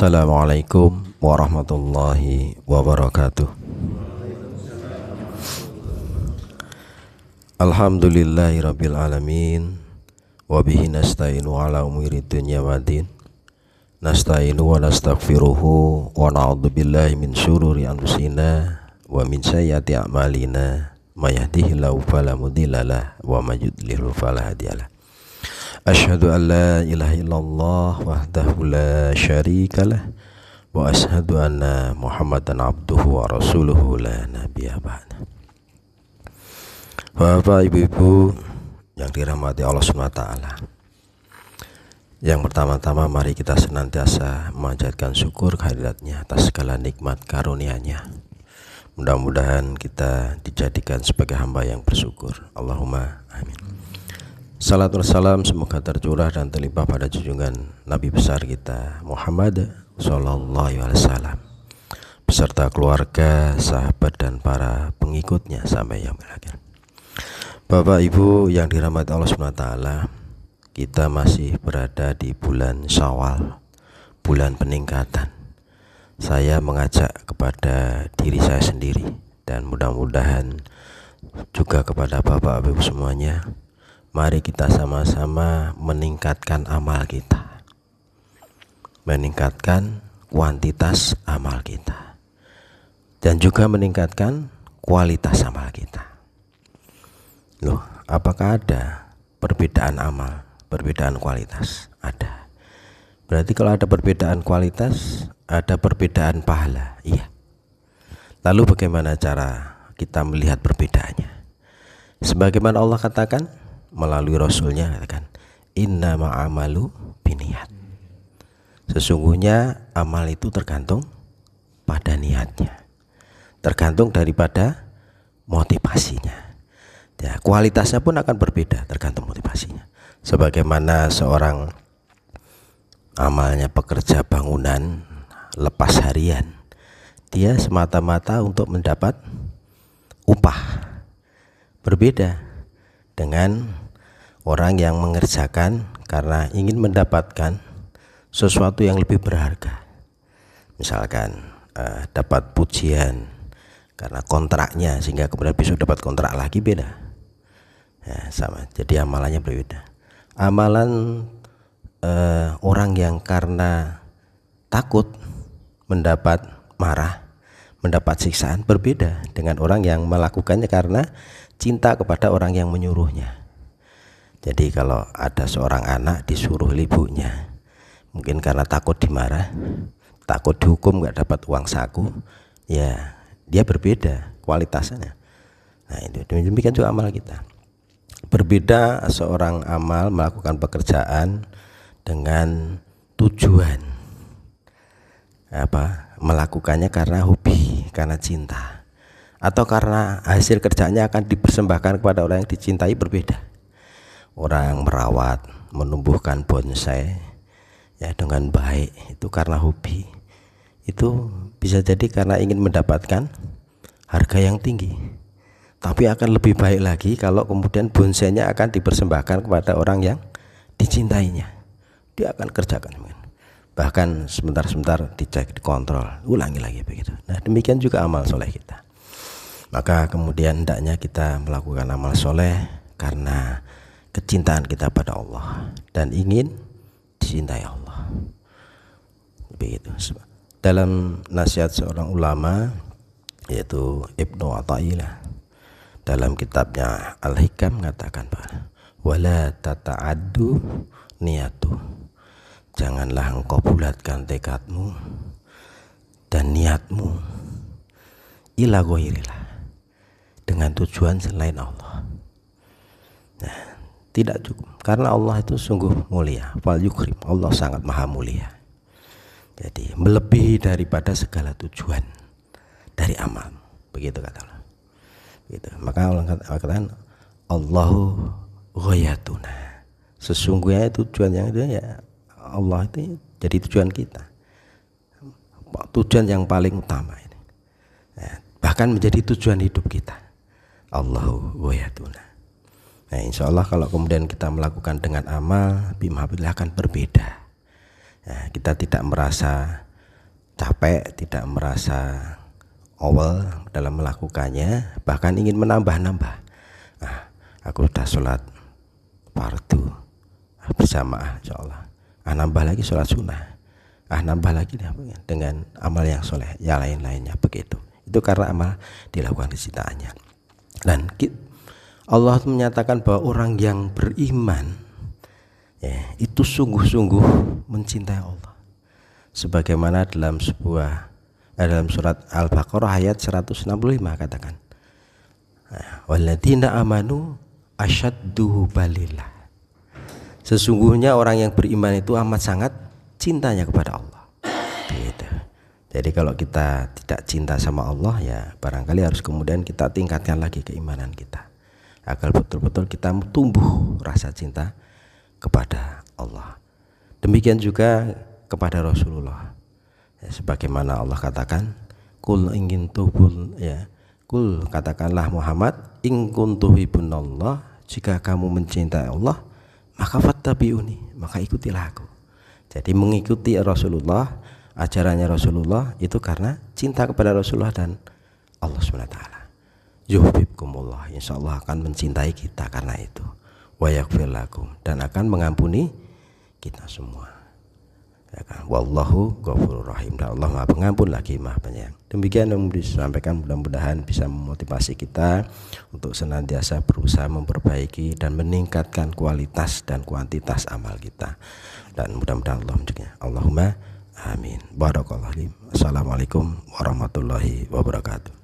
Assalamualaikum warahmatullahi wabarakatuh. Alhamdulillahirabbil alamin wa bihi nasta'inu ala umuri dunya waddin. Nasta'inu wa nastaghfiruhu wa na'udzu billahi min syururi anfusina wa min sayyiati a'malina. May yahdihillahu fala mudhillalah wa may yudlil fala hadiyalah. Asyhadu an la ilaha illallah wahdahu la syarikalah wa asyhadu anna Muhammadan abduhu wa rasuluhu la nabiyya ba'da. Bapak Ibu yang dirahmati Allah SWT, yang pertama-tama mari kita senantiasa memanjatkan syukur kehadiratnya atas segala nikmat karunia-Nya. Mudah-mudahan kita dijadikan sebagai hamba yang bersyukur. Allahumma amin. Salat wassalam semoga tercurah dan terlimpah pada junjungan Nabi besar kita Muhammad sallallahu alaihi wasallam beserta keluarga, sahabat dan para pengikutnya sampai yang akhir. Bapak Ibu yang dirahmati Allah SWT, kita masih berada di bulan Syawal, bulan peningkatan. Saya mengajak kepada diri saya sendiri dan mudah-mudahan juga kepada Bapak Ibu semuanya, mari kita sama-sama meningkatkan amal kita, meningkatkan kuantitas amal kita, dan juga meningkatkan kualitas amal kita. Loh, apakah ada perbedaan amal, perbedaan kualitas? Ada. Berarti kalau ada perbedaan kualitas, ada perbedaan pahala. Iya. Lalu bagaimana cara kita melihat perbedaannya? Sebagaimana Allah katakan melalui Rasulnya, katakan inna ma'amalu biniyat. Sesungguhnya amal itu tergantung pada niatnya, tergantung daripada motivasinya. Ya, kualitasnya pun akan berbeda tergantung motivasinya. Sebagaimana seorang amalnya pekerja bangunan lepas harian, dia semata-mata untuk mendapat upah, berbeda dengan orang yang mengerjakan karena ingin mendapatkan sesuatu yang lebih berharga. Misalkan dapat pujian karena kontraknya sehingga kemudian besok dapat kontrak lagi, beda. Ya, sama. Jadi amalannya berbeda. Amalan orang yang karena takut mendapat marah, mendapat siksaan, berbeda dengan orang yang melakukannya karena cinta kepada orang yang menyuruhnya. Jadi kalau ada seorang anak disuruh ibunya, mungkin karena takut dimarah, takut dihukum nggak dapat uang saku, ya dia berbeda kualitasnya. Nah, itu demikian juga amal kita. Berbeda seorang amal melakukan pekerjaan dengan tujuan melakukannya karena hobi, karena cinta, atau karena hasil kerjanya akan dipersembahkan kepada orang yang dicintai, berbeda. Orang merawat, menumbuhkan bonsai ya dengan baik, itu karena hobi. Itu bisa jadi karena ingin mendapatkan harga yang tinggi, tapi akan lebih baik lagi kalau kemudian bonsainya akan dipersembahkan kepada orang yang dicintainya. Dia akan kerjakan, bahkan sebentar-sebentar dicek, dikontrol, ulangi lagi begitu. Nah, demikian juga amal soleh kita. Maka kemudian hendaknya kita melakukan amal soleh karena kecintaan kita pada Allah dan ingin dicintai Allah. Begitu. Dalam nasihat seorang ulama yaitu Ibnu Athaillah dalam kitabnya Al-Hikam mengatakan bahwa wala tata'addu niyatu, janganlah engkau bulatkan tekadmu dan niatmu ila ghairillah, dengan tujuan selain Allah. Nah, tidak cukup, karena Allah itu sungguh mulia, wal yukrim, Allah sangat maha mulia. Jadi melebihi daripada segala tujuan dari amal, begitu kata Allah. Gitu. Maka Allah katakan Allahu ghayatuna, sesungguhnya tujuan yang itu ya Allah itu jadi tujuan kita, tujuan yang paling utama ini. Nah, bahkan menjadi tujuan hidup kita. Allahu ghayatuna. Nah, insya Allah kalau kemudian kita melakukan dengan amal, bimahabillah akan berbeda. Nah, kita tidak merasa capek, tidak merasa awal dalam melakukannya, bahkan ingin menambah-nambah. Nah, aku sudah sholat fardu berjamaah insyaallah, nambah lagi sholat sunnah, nambah lagi dengan amal yang soleh, ya lain-lainnya begitu. Itu karena amal dilakukan kecintaannya. Dan Allah menyatakan bahwa orang yang beriman ya, itu sungguh-sungguh mencintai Allah. Sebagaimana dalam dalam surat Al-Baqarah ayat 165 katakan, walladzina amanu asyaddu balillah. Sesungguhnya orang yang beriman itu amat sangat cintanya kepada Allah. Gitu. Jadi kalau kita tidak cinta sama Allah, ya barangkali harus kemudian kita tingkatkan lagi keimanan kita, agar betul-betul kita tumbuh rasa cinta kepada Allah. Demikian juga kepada Rasulullah. Ya, sebagaimana Allah katakan, kul ingin tubul, ya, kul katakanlah Muhammad, in kuntum hibbunallah, jika kamu mencintai Allah, maka fattabi'uni, maka ikutilah aku. Jadi mengikuti Rasulullah, ajarannya Rasulullah itu karena cinta kepada Rasulullah dan Allah SWT. Yuhibbukumullah, insyaallah akan mencintai kita karena itu. Wa yaghfir lakum, dan akan mengampuni kita semua. Ya kan? Wallahu ghafurur rahim, dan Allah Maha Pengampun lagi Maha Penyayang. Demikian yang disampaikan, mudah-mudahan bisa memotivasi kita untuk senantiasa berusaha memperbaiki dan meningkatkan kualitas dan kuantitas amal kita. Dan mudah-mudahan Allah menjaga. Allahumma amin. Barakallahu. Assalamualaikum warahmatullahi wabarakatuh.